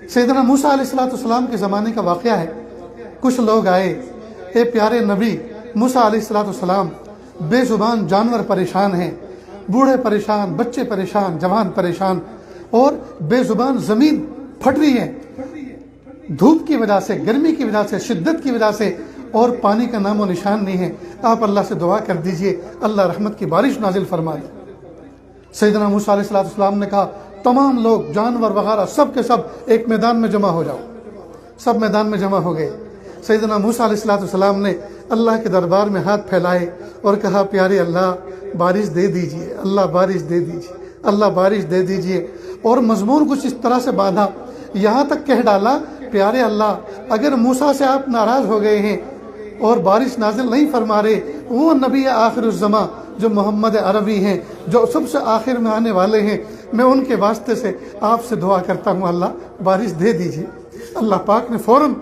سیدنا موسیٰ علیہ السلام کے زمانے کا واقعہ ہے۔ کچھ لوگ آئے، اے پیارے نبی موسیٰ علیہ السلام، بے زبان جانور پریشان ہیں، بوڑھے پریشان، بچے پریشان، جوان پریشان، اور بے زبان زمین پھٹ رہی ہے دھوپ کی وجہ سے، گرمی کی وجہ سے، شدت کی وجہ سے، اور پانی کا نام و نشان نہیں ہے۔ آپ اللہ سے دعا کر دیجئے اللہ رحمت کی بارش نازل فرما دے۔ سیدنا موسیٰ علیہ السلام نے کہا تمام لوگ جانور وغیرہ سب کے سب ایک میدان میں جمع ہو جاؤ۔ سب میدان میں جمع ہو گئے۔ سیدنا موسیٰ علیہ السلام نے اللہ کے دربار میں ہاتھ پھیلائے اور کہا پیارے اللہ بارش دے دیجئے، اللہ بارش دے دیجئے، اللہ بارش دے دیجئے، اور مضمون کچھ اس طرح سے باندھا، یہاں تک کہہ ڈالا پیارے اللہ اگر موسیٰ سے آپ ناراض ہو گئے ہیں اور بارش نازل نہیں فرما رہے، وہ نبی آخر الزماں جو محمد عربی ہیں، جو سب سے آخر میں آنے والے ہیں، میں ان کے واسطے سے آپ سے دعا کرتا ہوں اللہ بارش دے دیجئے۔ اللہ پاک نے فوراً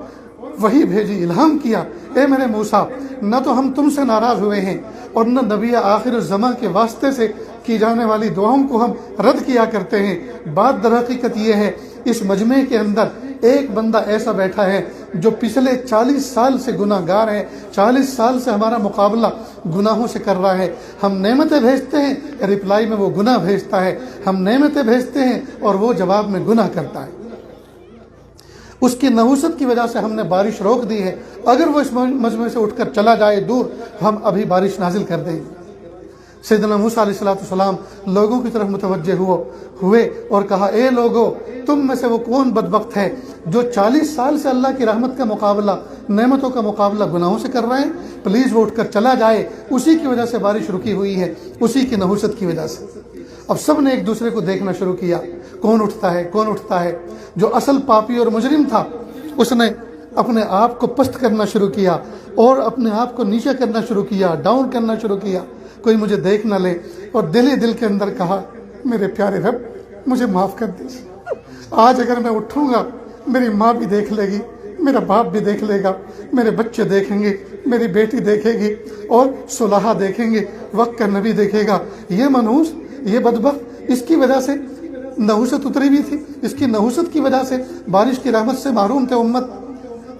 وحی بھیجی، الہام کیا، اے میرے موسیٰ نہ تو ہم تم سے ناراض ہوئے ہیں اور نہ نبی آخر الزماں کے واسطے سے کی جانے والی دعاؤں کو ہم رد کیا کرتے ہیں۔ بات در حقیقت یہ ہے اس مجمع کے اندر ایک بندہ ایسا بیٹھا ہے جو پچھلے 40 سال سے گناہ گار ہے، 40 سال سے ہمارا مقابلہ گناہوں سے کر رہا ہے۔ ہم نعمتیں بھیجتے ہیں، رپلائی میں وہ گناہ بھیجتا ہے، ہم نعمتیں بھیجتے ہیں اور وہ جواب میں گناہ کرتا ہے۔ اس کی نحوست کی وجہ سے ہم نے بارش روک دی ہے، اگر وہ اس مجمع سے اٹھ کر چلا جائے دور ہم ابھی بارش نازل کر دیں گے۔ سیدنا موسیٰ علیہ السلام لوگوں کی طرف متوجہ ہوئے اور کہا اے لوگو تم میں سے وہ کون بدبخت ہے جو 40 سال سے اللہ کی رحمت کا مقابلہ، نعمتوں کا مقابلہ گناہوں سے کر رہے ہیں؟ پلیز وہ اٹھ کر چلا جائے، اسی کی وجہ سے بارش رکی ہوئی ہے، اسی کی نحوست کی وجہ سے۔ اب سب نے ایک دوسرے کو دیکھنا شروع کیا، کون اٹھتا ہے کون اٹھتا ہے۔ جو اصل پاپی اور مجرم تھا اس نے اپنے آپ کو پست کرنا شروع کیا اور اپنے آپ کو نیچے کرنا شروع کیا، ڈاؤن کرنا شروع کیا، کوئی مجھے دیکھ نہ لے، اور دل ہی دل کے اندر کہا میرے پیارے رب مجھے معاف کر دیجیے، آج اگر میں اٹھوں گا میری ماں بھی دیکھ لے گی، میرا باپ بھی دیکھ لے گا، میرے بچے دیکھیں گے، میری بیٹی دیکھے گی، اور صلحاء دیکھیں گے، وقت کا نبی دیکھے گا، یہ منحوس، یہ بدبخت، اس کی وجہ سے نحوست اتری بھی تھی، اس کی نحوست کی وجہ سے بارش کی رحمت سے محروم تھے امت۔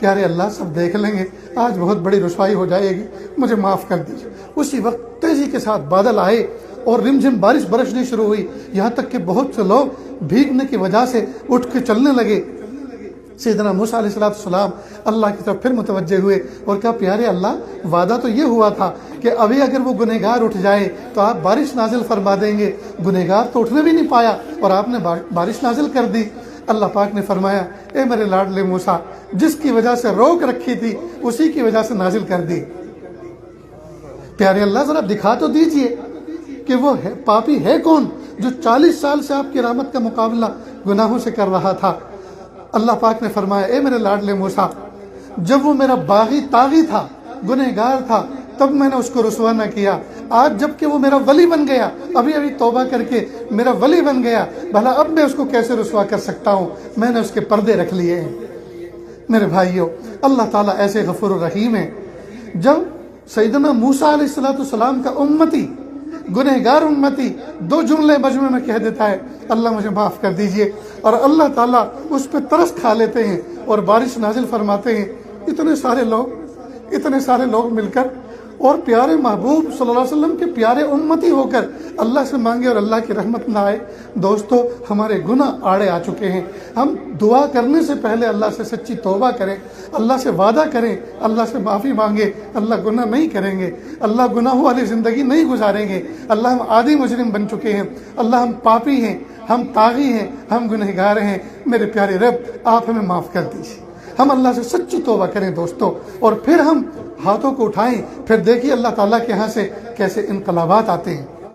پیارے اللہ سب دیکھ لیں گے، آج بہت بڑی رسوائی ہو جائے گی، مجھے معاف کر دیجیے۔ اسی وقت تیزی کے ساتھ بادل آئے اور رم جھم بارش برسنی شروع ہوئی، یہاں تک کہ بہت سے لوگ بھیگنے کی وجہ سے اٹھ کے چلنے لگے۔ سیدنا موسیٰ علیہ السلام اللہ کی طرف پھر متوجہ ہوئے اور کہا پیارے اللہ وعدہ تو یہ ہوا تھا کہ ابھی اگر وہ گنہگار اٹھ جائے تو آپ بارش نازل فرما دیں گے، گنہگار تو اٹھنے بھی نہیں پایا اور آپ نے بارش نازل کر دی۔ اللہ پاک نے فرمایا اے میرے لاڈلے موسیٰ جس کی وجہ سے روک رکھی تھی اسی کی وجہ سے نازل کر دی۔ پیارے اللہ ذرا دکھا تو دیجئے کہ وہ پاپی ہے کون جو 40 سال سے آپ کی رحمت کا مقابلہ گناہوں سے کر رہا تھا۔ اللہ پاک نے فرمایا اے میرے لاڈلے موسیٰ جب وہ میرا باغی طاغی تھا، گنہگار تھا، تب میں نے اس کو رسوا نہ کیا، آج جب کہ وہ میرا ولی بن گیا، ابھی توبہ کر کے میرا ولی بن گیا، بھلا اب میں اس کو کیسے رسوا کر سکتا ہوں؟ میں نے اس کے پردے رکھ لیے ہیں۔ میرے بھائیوں اللہ تعالیٰ ایسے غفور الرحیم ہیں۔ جب سیدنا موسیٰ علیہ السلام کا امتی، گنہگار امتی، 2 جملے مجمع میں کہہ دیتا ہے اللہ مجھے معاف کر دیجئے، اور اللہ تعالیٰ اس پہ ترس کھا لیتے ہیں اور بارش نازل فرماتے ہیں، اتنے سارے لوگ مل کر اور پیارے محبوب صلی اللہ علیہ وسلم کے پیارے امتی ہو کر اللہ سے مانگے اور اللہ کی رحمت نہ آئے۔ دوستو ہمارے گناہ آڑے آ چکے ہیں، ہم دعا کرنے سے پہلے اللہ سے سچی توبہ کریں، اللہ سے وعدہ کریں، اللہ سے معافی مانگے، اللہ گناہ نہیں کریں گے، اللہ گناہوں والی زندگی نہیں گزاریں گے۔ اللہ ہم عادی مجرم بن چکے ہیں، اللہ ہم پاپی ہیں، ہم طاغی ہیں، ہم گنہگار ہیں۔ میرے پیارے رب آپ ہمیں معاف کر دیجیے، ہم اللہ سے سچی توبہ کریں دوستو، اور پھر ہم ہاتھوں کو اٹھائیں، پھر دیکھیے اللہ تعالیٰ کے ہاں سے کیسے انقلابات آتے ہیں۔